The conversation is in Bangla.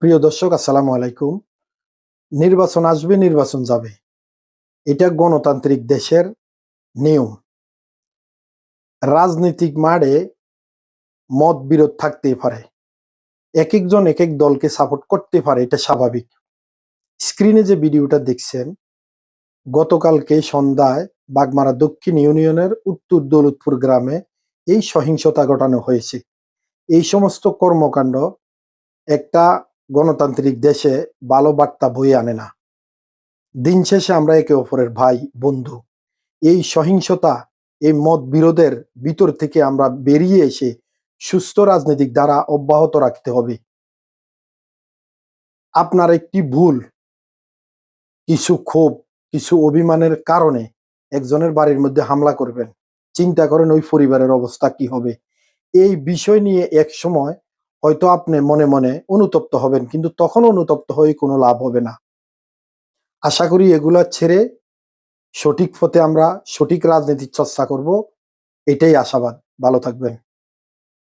প্রিয় দর্শক, আসসালামু আলাইকুম। নির্বাচন আসবে, নির্বাচন যাবে, এটা গণতান্ত্রিক দেশের নিয়ম। রাজনৈতিক মাঠে মতবিরোধ থাকতেই পারে, এক একজন এক এক দলকে সাপোর্ট করতে পারে, এটা স্বাভাবিক। স্ক্রিনে যে ভিডিওটা দেখছেন, গতকালকে সন্ধ্যায় বাগমারা দক্ষিণ ইউনিয়নের উত্তর দৌলতপুর গ্রামে এই সহিংসতা ঘটানো হয়েছে। এই সমস্ত কর্মকাণ্ড একটা গণতান্ত্রিক দেশে ভালো বার্তা বয়ে আনে না। দিন শেষে আমরা একে অপরের ভাই, বন্ধু। এই সহিংসতা, এই মতবিরোধের ভিতর থেকে আমরা বেরিয়ে এসে সুস্থ রাজনৈতিক ধারা অব্যাহত রাখতে হবে। আপনার একটি ভুল, কিছু ক্ষোভ, কিছু অভিমানের কারণে একজনের বাড়ির মধ্যে হামলা করবেন, চিন্তা করেন ওই পরিবারের অবস্থা কি হবে। এই বিষয় নিয়ে এক সময় হয়তো আপনি মনে মনে অনুতপ্ত হবেন, কিন্তু তখন অনুতপ্ত হয়ে কোনো লাভ হবে না। আশা করি এগুলা ছেড়ে সঠিক পথে আমরা সঠিক রাজনীতির চর্চা করব, এটাই আশাবাদ। ভালো থাকবেন।